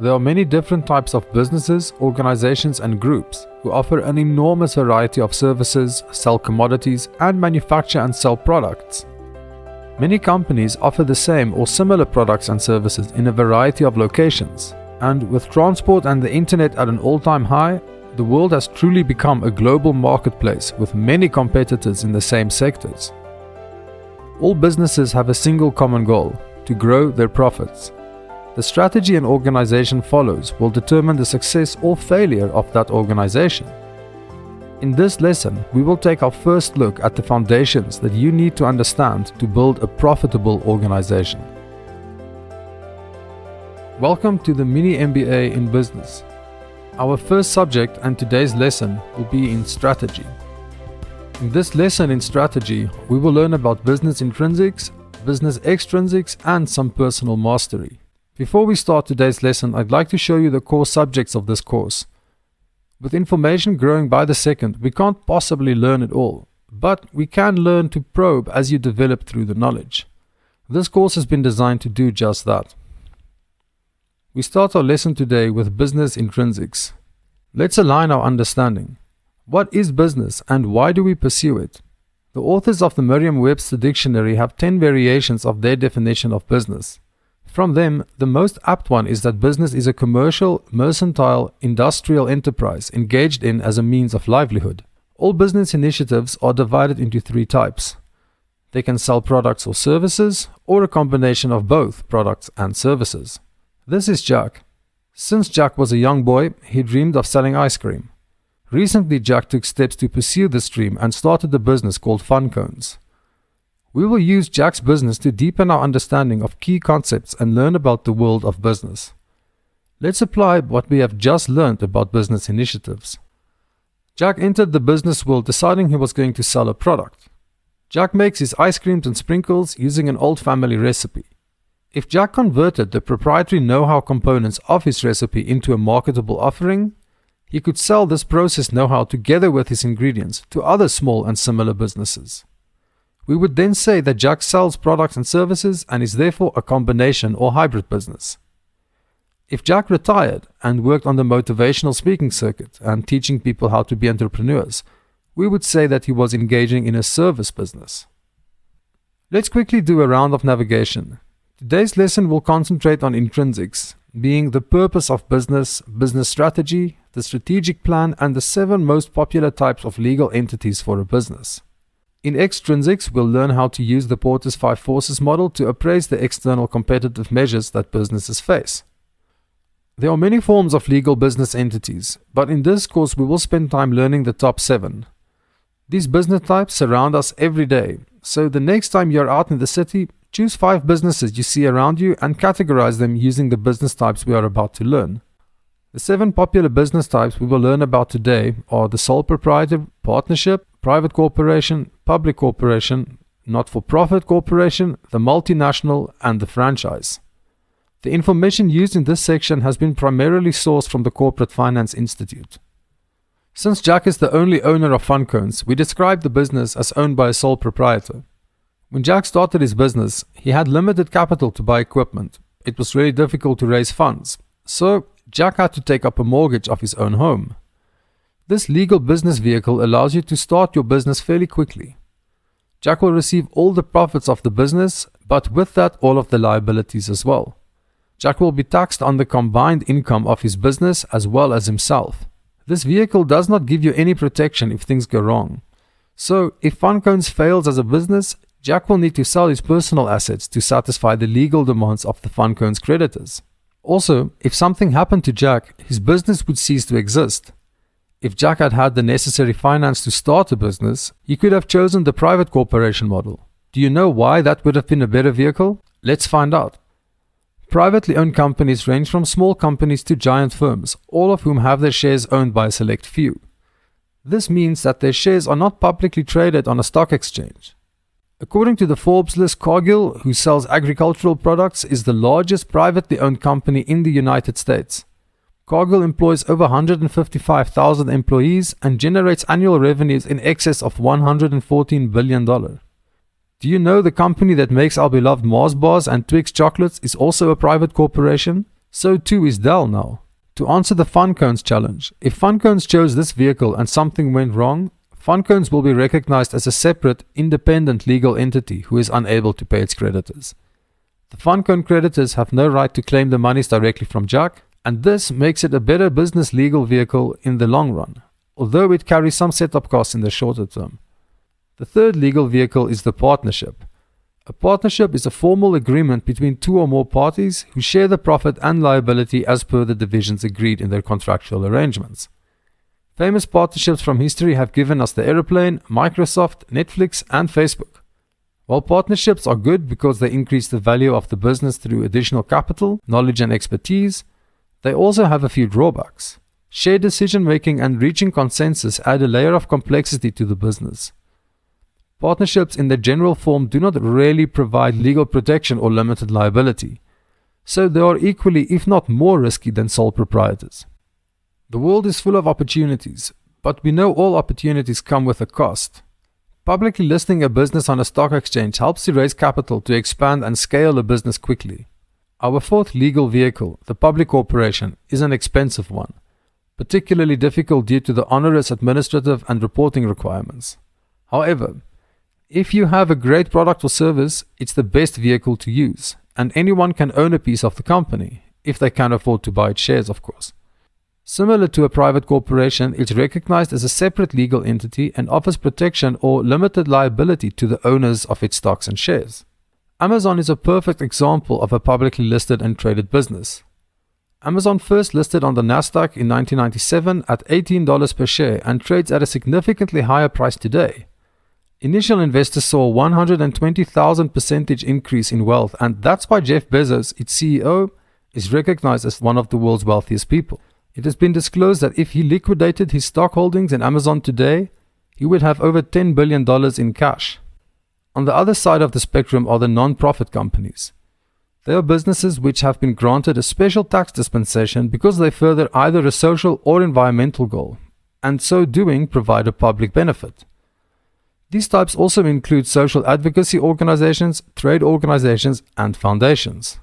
There are many different types of businesses, organizations, and groups who offer an enormous variety of services, sell commodities, and manufacture and sell products. Many companies offer the same or similar products and services in a variety of locations, and with transport and the internet at an all-time high, the world has truly become a global marketplace with many competitors in the same sectors. All businesses have a single common goal: to grow their profits. The strategy an organization follows will determine the success or failure of that organization. In this lesson, we will take our first look at the foundations that you need to understand to build a profitable organization. Welcome to the Mini MBA in Business. Our first subject and today's lesson will be in strategy. In this lesson in strategy, we will learn about business intrinsics, business extrinsics, and some personal mastery. Before we start today's lesson, I'd like to show you the core subjects of this course. With information growing by the second, we can't possibly learn it all, but we can learn to probe as you develop through the knowledge. This course has been designed to do just that. We start our lesson today with business intrinsics. Let's align our understanding. What is business and why do we pursue it? The authors of the Merriam-Webster dictionary have 10 variations of their definition of business. From them, the most apt one is that business is a commercial, mercantile, industrial enterprise engaged in as a means of livelihood. All business initiatives are divided into 3 types. They can sell products or services, or a combination of both products and services. This is Jack. Since Jack was a young boy, he dreamed of selling ice cream. Recently, Jack took steps to pursue this dream and started a business called Fun Cones. We will use Jack's business to deepen our understanding of key concepts and learn about the world of business. Let's apply what we have just learned about business initiatives. Jack entered the business world deciding he was going to sell a product. Jack makes his ice creams and sprinkles using an old family recipe. If Jack converted the proprietary know-how components of his recipe into a marketable offering, he could sell this process know-how together with his ingredients to other small and similar businesses. We would then say that Jack sells products and services and is therefore a combination or hybrid business. If Jack retired and worked on the motivational speaking circuit and teaching people how to be entrepreneurs, we would say that he was engaging in a service business. Let's quickly do a round of navigation. Today's lesson will concentrate on intrinsics, being the purpose of business, business strategy, the strategic plan, and the 7 most popular types of legal entities for a business. In extrinsics, we'll learn how to use the Porter's 5 forces model to appraise the external competitive measures that businesses face. There are many forms of legal business entities, but in this course we will spend time learning the top 7. These business types surround us every day, so the next time you're out in the city, choose 5 businesses you see around you and categorize them using the business types we are about to learn. The 7 popular business types we will learn about today are the sole proprietor, partnership, private corporation, public corporation, not-for-profit corporation, the multinational, and the franchise. The information used in this section has been primarily sourced from the Corporate Finance Institute. Since Jack is the only owner of Fun Cones, we describe the business as owned by a sole proprietor. When Jack started his business, he had limited capital to buy equipment. It was really difficult to raise funds, so Jack had to take up a mortgage of his own home. This legal business vehicle allows you to start your business fairly quickly. Jack will receive all the profits of the business, but with that all of the liabilities as well. Jack will be taxed on the combined income of his business as well as himself. This vehicle does not give you any protection if things go wrong. So, if Fun Cones fails as a business, Jack will need to sell his personal assets to satisfy the legal demands of the Fun Cones creditors. Also, if something happened to Jack, his business would cease to exist. If Jack had had the necessary finance to start a business, he could have chosen the private corporation model. Do you know why that would have been a better vehicle? Let's find out. Privately owned companies range from small companies to giant firms, all of whom have their shares owned by a select few. This means that their shares are not publicly traded on a stock exchange. According to the Forbes list, Cargill, who sells agricultural products, is the largest privately owned company in the United States. Cargill employs over 155,000 employees and generates annual revenues in excess of $114 billion. Do you know the company that makes our beloved Mars bars and Twix chocolates is also a private corporation? So too is Dell now. To answer the Funcones challenge, if Funcones chose this vehicle and something went wrong, Funcones will be recognized as a separate, independent legal entity who is unable to pay its creditors. The Funcone creditors have no right to claim the monies directly from Jack, and this makes it a better business legal vehicle in the long run, although it carries some setup costs in the shorter term. The third legal vehicle is the partnership. A partnership is a formal agreement between two or more parties who share the profit and liability as per the divisions agreed in their contractual arrangements. Famous partnerships from history have given us the airplane, Microsoft, Netflix, and Facebook. While partnerships are good because they increase the value of the business through additional capital, knowledge, and expertise, they also have a few drawbacks. Shared decision making and reaching consensus add a layer of complexity to the business. Partnerships in their general form do not really provide legal protection or limited liability, so they are equally, if not more risky than sole proprietors. The world is full of opportunities, but we know all opportunities come with a cost. Publicly listing a business on a stock exchange helps to raise capital to expand and scale a business quickly. Our fourth legal vehicle, the public corporation, is an expensive one, particularly difficult due to the onerous administrative and reporting requirements. However, if you have a great product or service, it's the best vehicle to use, and anyone can own a piece of the company, if they can afford to buy its shares, of course. Similar to a private corporation, it's recognized as a separate legal entity and offers protection or limited liability to the owners of its stocks and shares. Amazon is a perfect example of a publicly listed and traded business. Amazon first listed on the Nasdaq in 1997 at $18 per share and trades at a significantly higher price today. Initial investors saw a 120,000% increase in wealth, and that's why Jeff Bezos, its CEO, is recognized as one of the world's wealthiest people. It has been disclosed that if he liquidated his stock holdings in Amazon today, he would have over $10 billion in cash. On the other side of the spectrum are the non-profit companies. They are businesses which have been granted a special tax dispensation because they further either a social or environmental goal, and so doing provide a public benefit. These types also include social advocacy organizations, trade organizations, and foundations.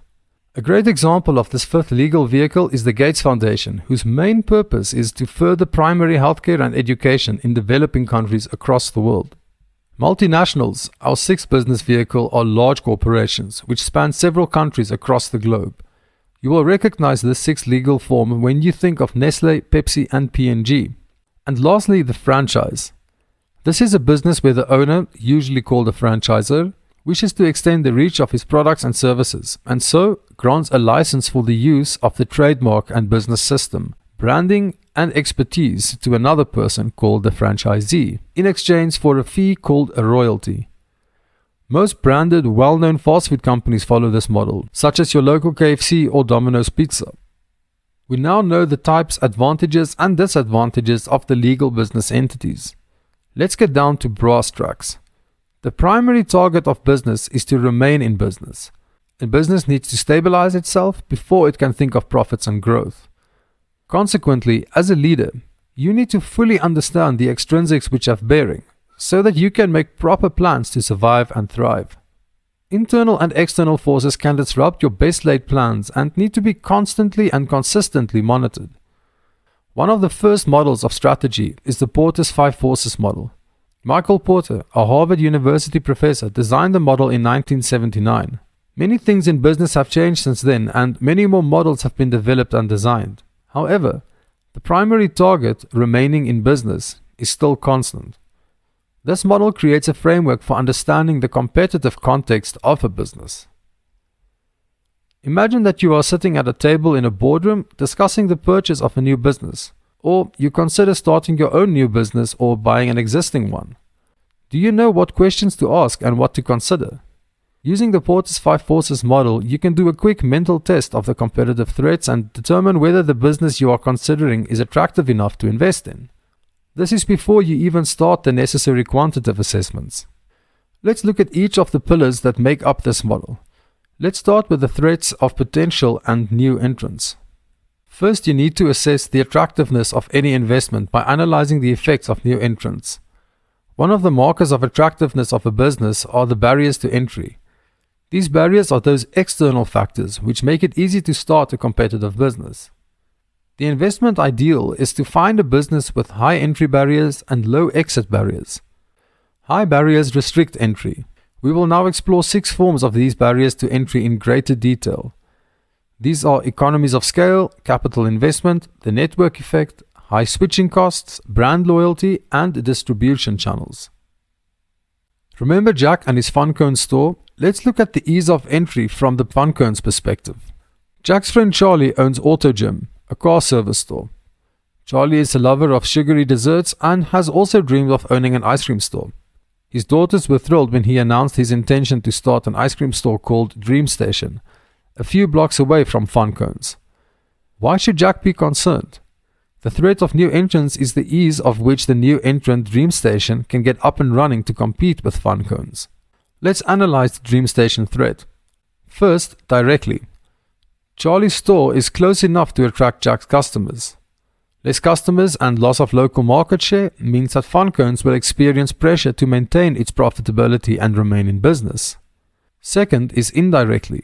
A great example of this fifth legal vehicle is the Gates Foundation, whose main purpose is to further primary healthcare and education in developing countries across the world. Multinationals, our sixth business vehicle, are large corporations which span several countries across the globe. You will recognize this sixth legal form when you think of Nestle, Pepsi, and P&G. And lastly, the franchise. This is a business where the owner, usually called a franchisor, wishes to extend the reach of his products and services, and so grants a license for the use of the trademark and business system, branding, and expertise to another person called the franchisee, in exchange for a fee called a royalty. Most branded, well-known fast food companies follow this model, such as your local KFC or Domino's Pizza. We now know the types, advantages, and disadvantages of the legal business entities. Let's get down to brass tacks. The primary target of business is to remain in business. A business needs to stabilize itself before it can think of profits and growth. Consequently, as a leader, you need to fully understand the extrinsics which have bearing, so that you can make proper plans to survive and thrive. Internal and external forces can disrupt your best laid plans and need to be constantly and consistently monitored. One of the first models of strategy is the Porter's 5 Forces model. Michael Porter, a Harvard University professor, designed the model in 1979. Many things in business have changed since then, and many more models have been developed and designed. However, the primary target, remaining in business, is still constant. This model creates a framework for understanding the competitive context of a business. Imagine that you are sitting at a table in a boardroom discussing the purchase of a new business, or you consider starting your own new business or buying an existing one. Do you know what questions to ask and what to consider? Using the Porter's 5 Forces model, you can do a quick mental test of the competitive threats and determine whether the business you are considering is attractive enough to invest in. This is before you even start the necessary quantitative assessments. Let's look at each of the pillars that make up this model. Let's start with the threats of potential and new entrants. First, you need to assess the attractiveness of any investment by analyzing the effects of new entrants. One of the markers of attractiveness of a business are the barriers to entry. These barriers are those external factors which make it easy to start a competitive business. The investment ideal is to find a business with high entry barriers and low exit barriers. High barriers restrict entry. We will now explore 6 forms of these barriers to entry in greater detail. These are economies of scale, capital investment, the network effect, high switching costs, brand loyalty, and distribution channels. Remember Jack and his fun cone store? Let's look at the ease of entry from the fun cone's perspective. Jack's friend Charlie owns Auto Gym, a car service store. Charlie is a lover of sugary desserts and has also dreamed of owning an ice cream store. His daughters were thrilled when he announced his intention to start an ice cream store called Dream Station, a few blocks away from fun cones. Why should Jack be concerned? The threat of new entrants is the ease of which the new entrant Dream Station can get up and running to compete with fun cones. Let's analyze the Dream Station threat. First, directly. Charlie's store is close enough to attract Jack's customers. Less customers and loss of local market share means that fun cones will experience pressure to maintain its profitability and remain in business. Second is indirectly.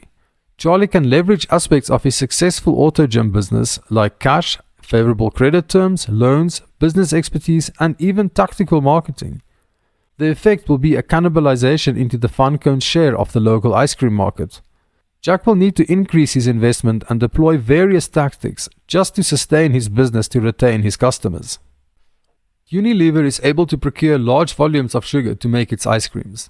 Charlie can leverage aspects of his successful auto gym business like cash, favorable credit terms, loans, business expertise, and even tactical marketing. The effect will be a cannibalization into the fun cone share of the local ice cream market. Jack will need to increase his investment and deploy various tactics just to sustain his business to retain his customers. Unilever is able to procure large volumes of sugar to make its ice creams.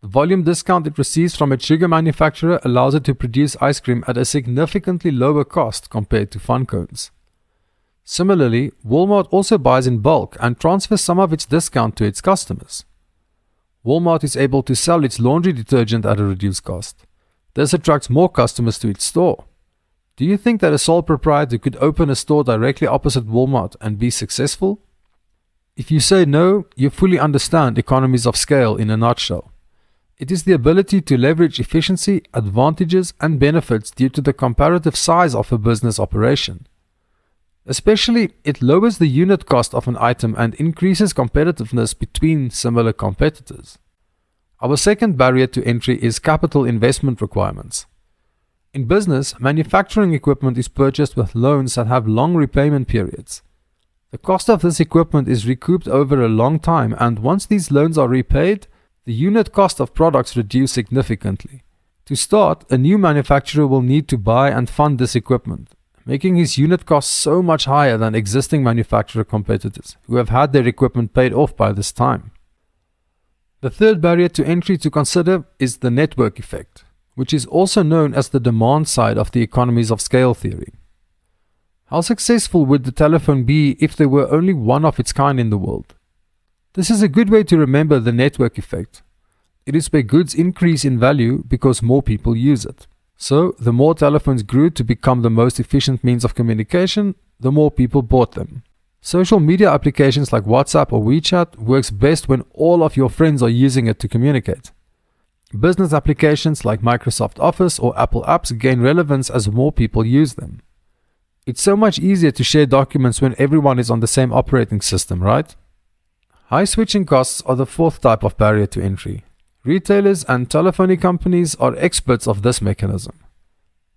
The volume discount it receives from its sugar manufacturer allows it to produce ice cream at a significantly lower cost compared to fun cones. Similarly, Walmart also buys in bulk and transfers some of its discount to its customers. Walmart is able to sell its laundry detergent at a reduced cost. This attracts more customers to its store. Do you think that a sole proprietor could open a store directly opposite Walmart and be successful? If you say no, you fully understand economies of scale in a nutshell. It is the ability to leverage efficiency, advantages, and benefits due to the comparative size of a business operation. Especially, it lowers the unit cost of an item and increases competitiveness between similar competitors. Our second barrier to entry is capital investment requirements. In business, manufacturing equipment is purchased with loans that have long repayment periods. The cost of this equipment is recouped over a long time, and once these loans are repaid, the unit cost of products reduce significantly. To start, a new manufacturer will need to buy and fund this equipment, making his unit cost so much higher than existing manufacturer competitors who have had their equipment paid off by this time. The third barrier to entry to consider is the network effect, which is also known as the demand side of the economies of scale theory. How successful would the telephone be if there were only one of its kind in the world? This is a good way to remember the network effect. It is where goods increase in value because more people use it. So, the more telephones grew to become the most efficient means of communication, the more people bought them. Social media applications like WhatsApp or WeChat works best when all of your friends are using it to communicate. Business applications like Microsoft Office or Apple apps gain relevance as more people use them. It's so much easier to share documents when everyone is on the same operating system, right? High switching costs are the fourth type of barrier to entry. Retailers and telephony companies are experts of this mechanism.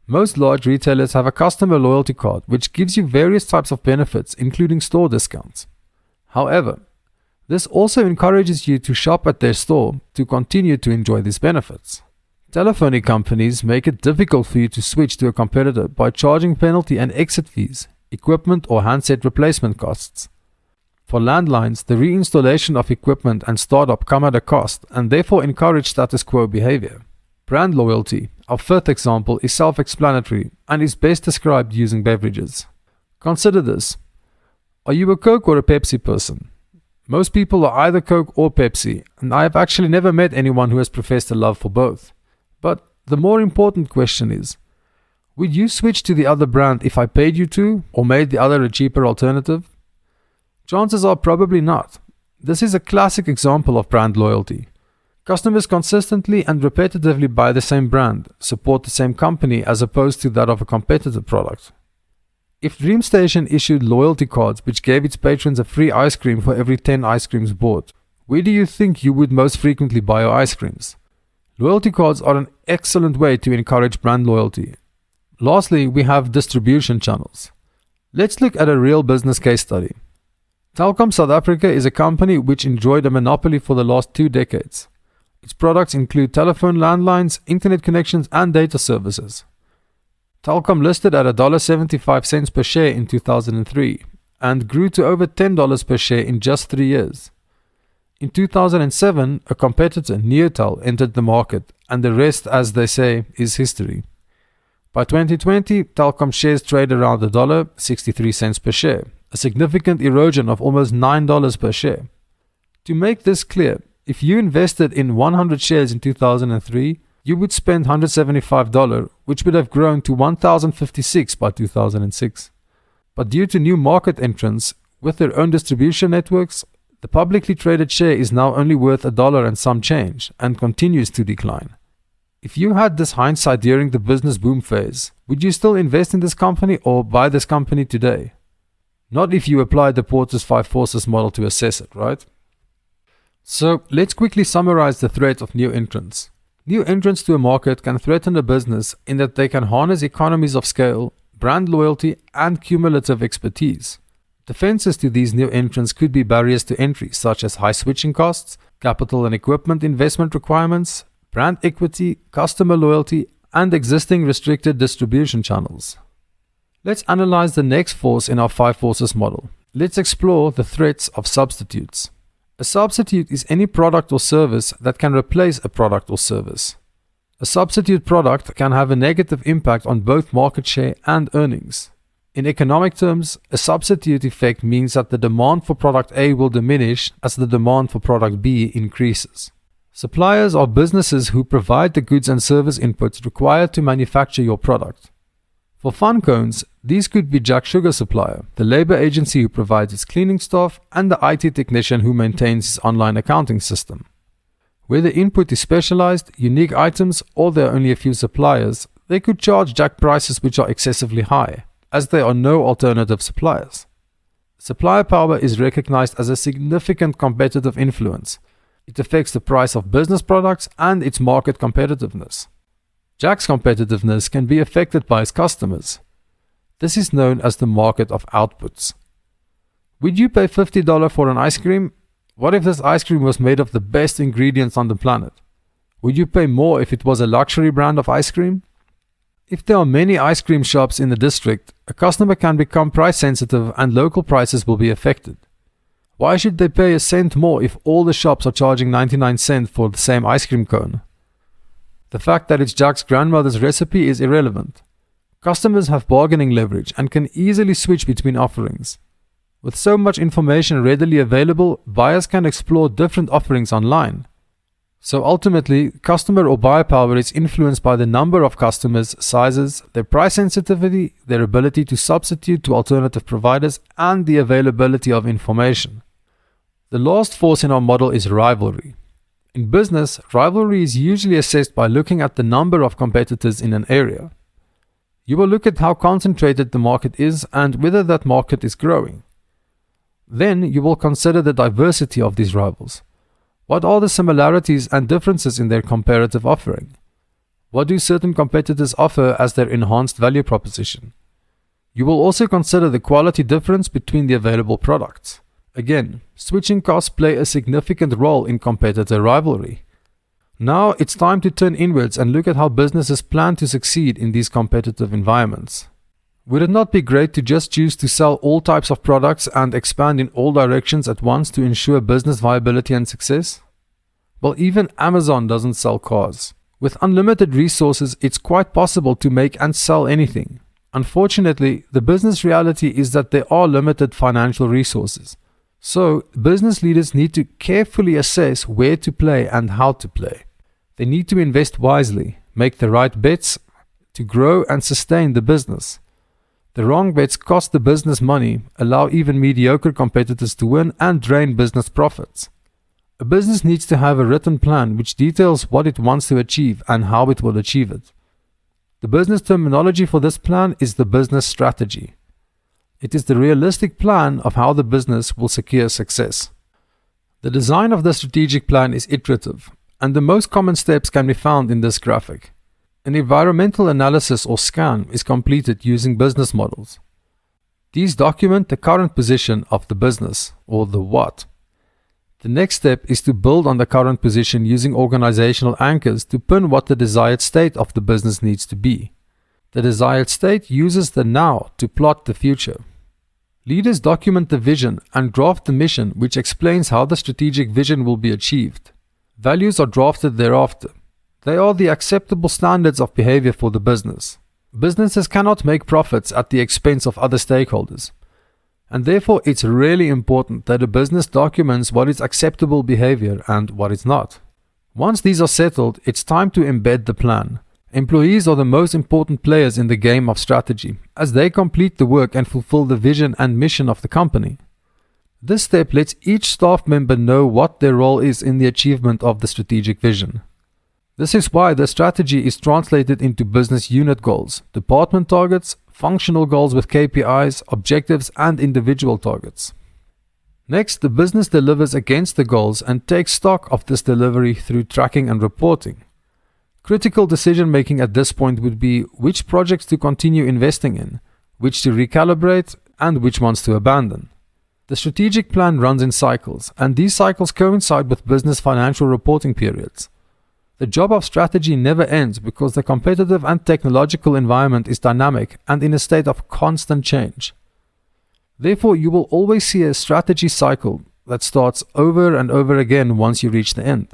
Most large retailers have a customer loyalty card which gives you various types of benefits, including store discounts. However, this also encourages you to shop at their store to continue to enjoy these benefits. Telephony companies make it difficult for you to switch to a competitor by charging penalty and exit fees, equipment or handset replacement costs. For landlines, the reinstallation of equipment and startup come at a cost and therefore encourage status quo behavior. Brand loyalty, our fifth example, is self-explanatory and is best described using beverages. Consider this. Are you a Coke or a Pepsi person? Most people are either Coke or Pepsi, and I have actually never met anyone who has professed a love for both. But the more important question is, would you switch to the other brand if I paid you to, or made the other a cheaper alternative? Chances are probably not. This is a classic example of brand loyalty. Customers consistently and repetitively buy the same brand, support the same company as opposed to that of a competitor product. If DreamStation issued loyalty cards which gave its patrons a free ice cream for every 10 ice creams bought, where do you think you would most frequently buy your ice creams? Loyalty cards are an excellent way to encourage brand loyalty. Lastly, we have distribution channels. Let's look at a real business case study. Telkom South Africa is a company which enjoyed a monopoly for the last 2 decades. Its products include telephone landlines, internet connections, and data services. Telkom listed at $1.75 per share in 2003 and grew to over $10 per share in just 3 years. In 2007, a competitor, Neotel, entered the market, and the rest, as they say, is history. By 2020, Telkom shares trade around $1.63 per share, a significant erosion of almost $9 per share. To make this clear, if you invested in 100 shares in 2003, you would spend $175, which would have grown to $1,056 by 2006. But due to new market entrants with their own distribution networks, the publicly traded share is now only worth $1 and some change and continues to decline. If you had this hindsight during the business boom phase, would you still invest in this company or buy this company today? Not if you applied the Porter's 5 forces model to assess it, right? So let's quickly summarize the threat of new entrants. New entrants to a market can threaten a business in that they can harness economies of scale, brand loyalty, and cumulative expertise. Defenses to these new entrants could be barriers to entry, such as high switching costs, capital and equipment investment requirements, brand equity, customer loyalty, and existing restricted distribution channels. Let's analyze the next force in our 5 forces model. Let's explore the threats of substitutes. A substitute is any product or service that can replace a product or service. A substitute product can have a negative impact on both market share and earnings. In economic terms, a substitute effect means that the demand for product A will diminish as the demand for product B increases. Suppliers are businesses who provide the goods and service inputs required to manufacture your product. For fun cones, these could be Jack Sugar Supplier, the labor agency who provides its cleaning staff, and the IT technician who maintains its online accounting system. Where the input is specialized, unique items, or there are only a few suppliers, they could charge Jack prices which are excessively high, as there are no alternative suppliers. Supplier power is recognized as a significant competitive influence. It affects the price of business products and its market competitiveness. Jack's competitiveness can be affected by its customers. This is known as the market of outputs. Would you pay $50 for an ice cream? What if this ice cream was made of the best ingredients on the planet? Would you pay more if it was a luxury brand of ice cream? If there are many ice cream shops in the district, a customer can become price sensitive and local prices will be affected. Why should they pay a cent more if all the shops are charging 99 cents for the same ice cream cone? The fact that it's Jack's grandmother's recipe is irrelevant. Customers have bargaining leverage and can easily switch between offerings. With so much information readily available, buyers can explore different offerings online. So ultimately, customer or buyer power is influenced by the number of customers, sizes, their price sensitivity, their ability to substitute to alternative providers, and the availability of information. The last force in our model is rivalry. In business, rivalry is usually assessed by looking at the number of competitors in an area. You will look at how concentrated the market is and whether that market is growing. Then you will consider the diversity of these rivals. What are the similarities and differences in their comparative offering? What do certain competitors offer as their enhanced value proposition? You will also consider the quality difference between the available products. Again, switching costs play a significant role in competitor rivalry. Now it's time to turn inwards and look at how businesses plan to succeed in these competitive environments. Would it not be great to just choose to sell all types of products and expand in all directions at once to ensure business viability and success? Well, even Amazon doesn't sell cars. With unlimited resources, it's quite possible to make and sell anything. Unfortunately, the business reality is that there are limited financial resources. So, business leaders need to carefully assess where to play and how to play. They need to invest wisely, make the right bets to grow and sustain the business. The wrong bets cost the business money, allow even mediocre competitors to win, and drain business profits. A business needs to have a written plan which details what it wants to achieve and how it will achieve it. The business terminology for this plan is the business strategy. It is the realistic plan of how the business will secure success. The design of the strategic plan is iterative, and the most common steps can be found in this graphic. An environmental analysis or scan is completed using business models. These document the current position of the business, or the what. The next step is to build on the current position using organizational anchors to pin what the desired state of the business needs to be. The desired state uses the now to plot the future. Leaders document the vision and draft the mission, which explains how the strategic vision will be achieved. Values are drafted thereafter. They are the acceptable standards of behavior for the business. Businesses cannot make profits at the expense of other stakeholders, and therefore it's really important that a business documents what is acceptable behavior and what is not. Once these are settled, it's time to embed the plan. Employees are the most important players in the game of strategy, as they complete the work and fulfill the vision and mission of the company. This step lets each staff member know what their role is in the achievement of the strategic vision. This is why the strategy is translated into business unit goals, department targets, functional goals with KPIs, objectives, and individual targets. Next, the business delivers against the goals and takes stock of this delivery through tracking and reporting. Critical decision making at this point would be which projects to continue investing in, which to recalibrate, and which ones to abandon. The strategic plan runs in cycles, and these cycles coincide with business financial reporting periods. The job of strategy never ends because the competitive and technological environment is dynamic and in a state of constant change. Therefore, you will always see a strategy cycle that starts over and over again once you reach the end.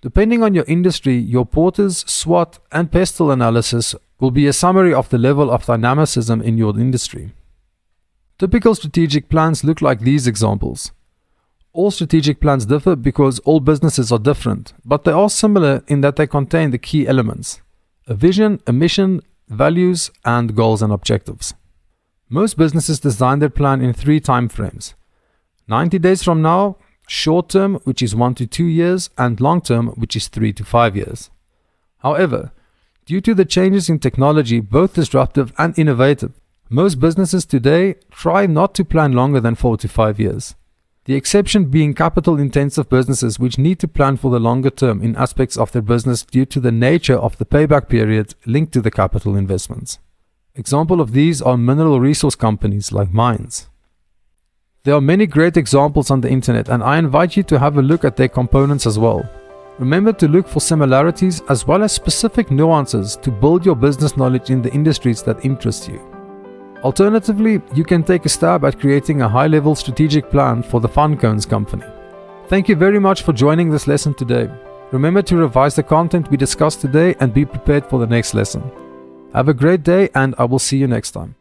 Depending on your industry, your Porter's, SWOT, and PESTEL analysis will be a summary of the level of dynamicism in your industry. Typical strategic plans look like these examples. All strategic plans differ because all businesses are different, but they are similar in that they contain the key elements: a vision, a mission, values, and goals and objectives. Most businesses design their plan in 3 time frames: 90 days from now, short term, which is 1 to 2 years, and long term, which is 3 to 5 years. However, due to the changes in technology, both disruptive and innovative, most businesses today try not to plan longer than 4 to 5 years. The exception being capital-intensive businesses which need to plan for the longer term in aspects of their business due to the nature of the payback period linked to the capital investments. Example of these are mineral resource companies like mines. There are many great examples on the internet, and I invite you to have a look at their components as well. Remember to look for similarities as well as specific nuances to build your business knowledge in the industries that interest you. Alternatively, you can take a stab at creating a high-level strategic plan for the Fun Cones company. Thank you very much for joining this lesson today. Remember to revise the content we discussed today and be prepared for the next lesson. Have a great day, and I will see you next time.